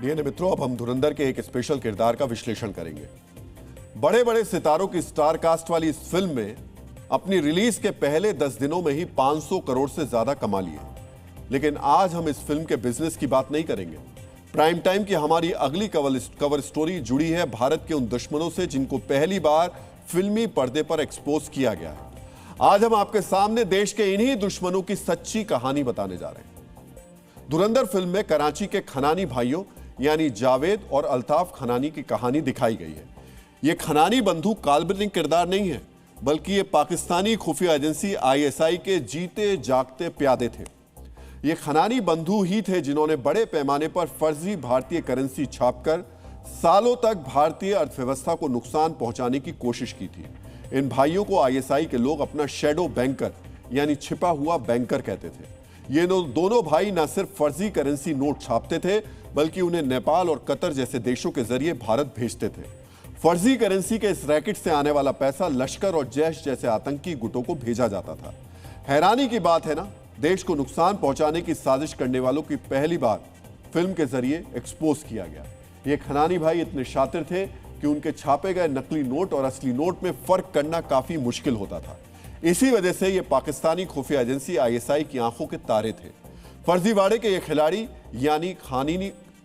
DNA मित्रों, अब हम धुरंधर के एक स्पेशल किरदार का विश्लेषण करेंगे। बड़े बड़े सितारों की स्टार कास्ट वाली इस फिल्म में अपनी रिलीज के पहले 10 दिनों में ही 500 करोड़ से ज्यादा कमा लिए। लेकिन आज हम इस फिल्म के बिजनेस की बात नहीं करेंगे। प्राइम टाइम की हमारी अगली कवर स्टोरी जुड़ी है भारत के उन दुश्मनों से जिनको पहली बार फिल्मी पर्दे पर एक्सपोज किया गया है। आज हम आपके सामने देश के इन्हीं दुश्मनों की सच्ची कहानी बताने जा रहे हैं। धुरंधर फिल्म में कराची के खनानी भाइयों यानी जावेद और अल्ताफ खनानी की कहानी दिखाई गई है। ये खनानी बंधु काल्पनिक किरदार नहीं है, बल्कि ये पाकिस्तानी खुफिया एजेंसी आईएसआई के जीते जागते प्यादे थे। ये खनानी बंधु ही थे जिन्होंने बड़े पैमाने पर फर्जी भारतीय करेंसी छापकर सालों तक भारतीय अर्थव्यवस्था को नुकसान पहुंचाने की कोशिश की थी। इन भाइयों को आईएसआई के लोग अपना शैडो बैंकर यानी छिपा हुआ बैंकर कहते थे। ये दोनों भाई न सिर्फ फर्जी करेंसी नोट छापते थे, बल्कि उन्हें नेपाल और कतर जैसे देशों के जरिए भारत भेजते थे। फर्जी करेंसी के इस रैकेट से आने वाला पैसा लश्कर और जैश जैसे आतंकी गुटों को भेजा जाता था। हैरानी की बात है ना, देश को नुकसान पहुंचाने की साजिश करने वालों की पहली बार फिल्म के जरिए एक्सपोज किया गया। ये खनानी भाई इतने शातिर थे कि उनके छापे गए नकली नोट और असली नोट में फर्क करना काफी मुश्किल होता था। इसी वजह से ये पाकिस्तानी खुफिया एजेंसी आईएसआई की आंखों के तारे थे। फर्जीवाड़े के ये खिलाड़ी यानी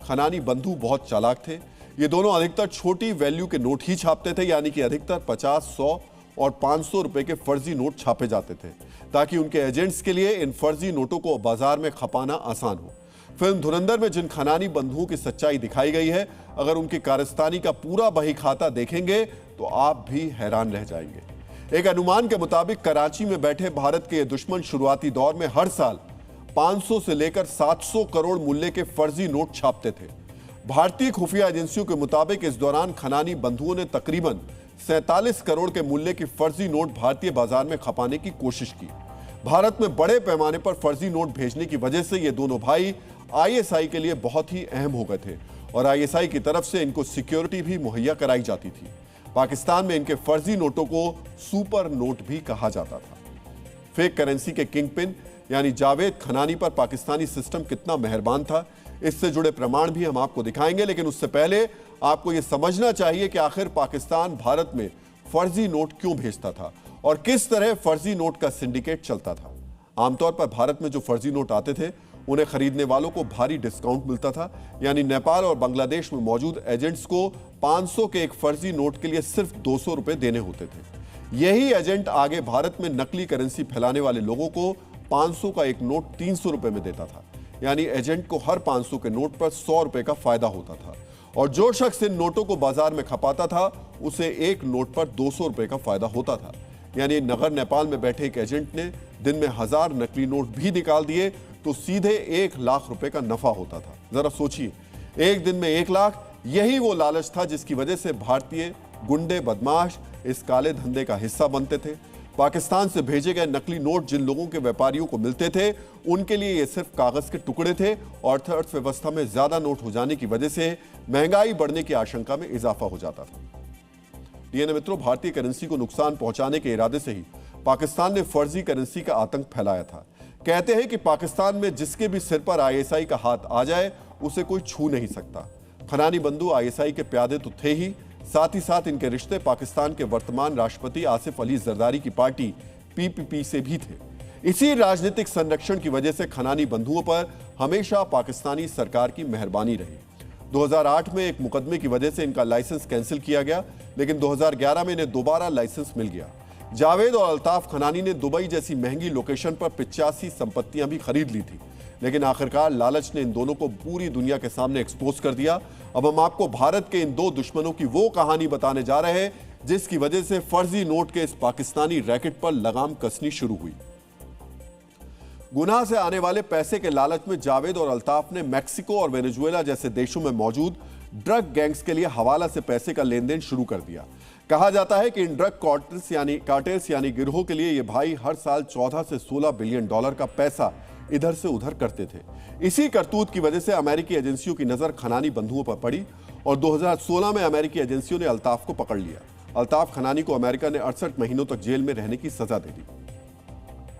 खनानी बंधु बहुत चालाक थे। ये दोनों अधिकतर छोटी वैल्यू के नोट ही छापते थे, यानी कि अधिकतर 50, 100 और 500 रुपए के फर्जी नोट छापे जाते थे ताकि उनके एजेंट्स के लिए इन फर्जी नोटों को बाजार में खपाना आसान हो। फिल्म धुरंधर में जिन खनानी बंधुओं की सच्चाई दिखाई गई है, अगर उनकी कारस्तानी का पूरा बही खाता देखेंगे तो आप भी हैरान रह जाएंगे। एक अनुमान के मुताबिक कराची में बैठे भारत के ये दुश्मन शुरुआती दौर में हर साल 500 से लेकर 700 करोड़ मूल्य के फर्जी नोट छापते थे। भारतीय खुफिया एजेंसियों के मुताबिक इस दौरान खनानी बंधुओं ने तकरीबन 47 करोड़ के मूल्य की फर्जी नोट भारतीय बाजार में खपाने की कोशिश की। भारत में बड़े पैमाने पर फर्जी नोट भेजने की वजह से ये दोनों भाई आईएसआई के लिए बहुत ही अहम हो गए थे और आईएसआई की तरफ से इनको सिक्योरिटी भी मुहैया कराई जाती थी। पाकिस्तान में इनके फर्जी नोटों को सुपर नोट भी कहा जाता था। फेक करेंसी के किंगपिन यानी जावेद खनानी पर पाकिस्तानी सिस्टम कितना मेहरबान था, इससे जुड़े प्रमाण भी हम आपको दिखाएंगे। लेकिन उससे पहले आपको यह समझना चाहिए कि आखिर पाकिस्तान भारत में फर्जी नोट क्यों भेजता था और किस तरह फर्जी नोट का सिंडिकेट चलता था। आमतौर पर भारत में जो फर्जी नोट आते थे उन्हें खरीदने वालों को भारी डिस्काउंट मिलता था, यानी नेपाल और बांग्लादेश में मौजूद एजेंट्स को 500 के एक फर्जी नोट के लिए सिर्फ 200 रुपए देने होते थे। यही एजेंट आगे भारत में नकली करेंसी फैलाने वाले लोगों को 500 का एक नोट 300 रुपए में देता था, यानी एजेंट को हर 500 के नोट पर 100 रुपए का फायदा होता था और जो शख्स इन नोटों को बाजार में खपाता था उसे एक नोट पर 200 रुपए का फायदा होता था। यानी नगर नेपाल में बैठे एक एजेंट ने दिन में 1000 नकली नोट भी निकाल दिए तो सीधे 1 लाख रुपए का नफा होता था। जरा सोचिए, एक दिन में 1 लाख, यही वो लालच था जिसकी वजह से भारतीय गुंडे बदमाश इस काले धंधे का हिस्सा बनते थे। पाकिस्तान से भेजे गए नकली नोट जिन लोगों के व्यापारियों को मिलते थे उनके लिए ये सिर्फ कागज के टुकड़े थे और अर्थव्यवस्था में ज्यादा नोट हो जाने की वजह से महंगाई बढ़ने की आशंका में इजाफा हो जाता था। डीएनए मित्रों, भारतीय करेंसी को नुकसान पहुंचाने के इरादे से ही पाकिस्तान ने फर्जी करेंसी का आतंक फैलाया था। कहते हैं कि पाकिस्तान में जिसके भी सिर पर आईएसआई का हाथ आ जाए उसे कोई छू नहीं सकता। खनानी बंधु आईएसआई के प्यादे तो थे ही, साथ ही साथ इनके रिश्ते पाकिस्तान के वर्तमान राष्ट्रपति आसिफ अली जरदारी की पार्टी पीपीपी से भी थे। इसी राजनीतिक संरक्षण की वजह से खनानी बंधुओं पर हमेशा पाकिस्तानी सरकार की मेहरबानी रही। 2008 में एक मुकदमे की वजह से इनका लाइसेंस कैंसिल किया गया, लेकिन 2011 में इन्हें दोबारा लाइसेंस मिल गया। जावेद और अल्ताफ खनानी ने दुबई जैसी महंगी लोकेशन पर 85 संपत्तियां भी खरीद ली थी, लेकिन आखिरकार लालच ने इन दोनों को पूरी दुनिया के सामने एक्सपोज कर दिया। अब हम आपको भारत के इन दो दुश्मनों की वो कहानी बताने जा रहे हैं जिसकी वजह से फर्जी नोट के इस पाकिस्तानी रैकेट पर लगाम कसनी शुरू हुई। गुनाह से आने वाले पैसे के लालच में जावेद और अल्ताफ ने मैक्सिको और वेनेजुएला जैसे देशों में मौजूद ड्रग गैंग्स के लिए हवाला से पैसे का लेन देन शुरू कर दिया। कहा जाता है कि इन ड्रग कार्टेल्स यानी गिरोह के लिए ये भाई हर साल 14 से 16 बिलियन डॉलर का पैसा इधर से उधर करते थे। इसी करतूत की वजह से अमेरिकी एजेंसियों की नजर खनानी बंधुओं पर पड़ी और 2016 में अमेरिकी एजेंसियों ने अल्ताफ को पकड़ लिया। अल्ताफ खनानी को अमेरिका ने 68 महीनों तक जेल में रहने की सजा दे दी।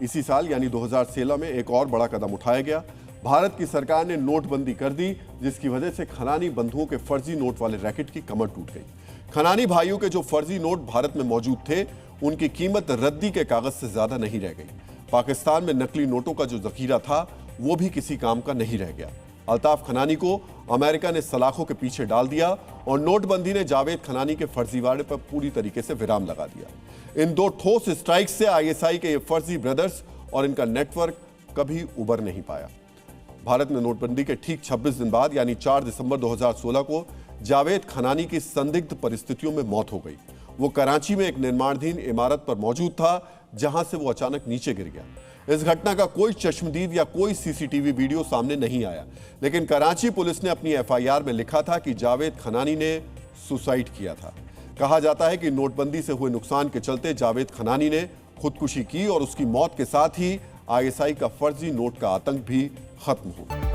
इसी साल यानी 2016 में एक और बड़ा कदम उठाया गया। भारत की सरकार ने नोटबंदी कर दी, जिसकी वजह से खनानी बंधुओं के फर्जी नोट वाले रैकेट की कमर टूट गई। खनानी भाइयों के जो फर्जी नोट भारत में मौजूद थे, उनकी कीमत रद्दी के कागज से ज्यादा नहीं रह गई। पाकिस्तान में नकली नोटों का जो जखीरा था, वो भी किसी काम का नहीं रह गया। अल्ताफ खनानी को अमेरिका ने सलाखों के पीछे डाल दिया और नोटबंदी ने जावेद खनानी के फर्जीवाड़े पर पूरी तरीके से विराम लगा दिया। इन दो ठोस स्ट्राइक से आईएसआई के ये फर्जी ब्रदर्स और इनका नेटवर्क कभी उबर नहीं पाया। भारत में नोटबंदी के ठीक 26 दिन बाद यानी 4 दिसंबर 2016 को जावेद खनानी की संदिग्ध परिस्थितियों में मौत हो गई। वो कराची में एक निर्माणाधीन इमारत पर मौजूद था, जहां से वो अचानक नीचे गिर गया। इस घटना का कोई चश्मदीद या कोई सीसीटीवी वीडियो सामने नहीं आया, लेकिन कराची पुलिस ने अपनी एफआईआर में लिखा था कि जावेद खनानी ने सुसाइड किया था। कहा जाता है कि नोटबंदी से हुए नुकसान के चलते जावेद खनानी ने खुदकुशी की और उसकी मौत के साथ ही आईएसआई का फर्जी नोट का आतंक भी खत्म हो गया।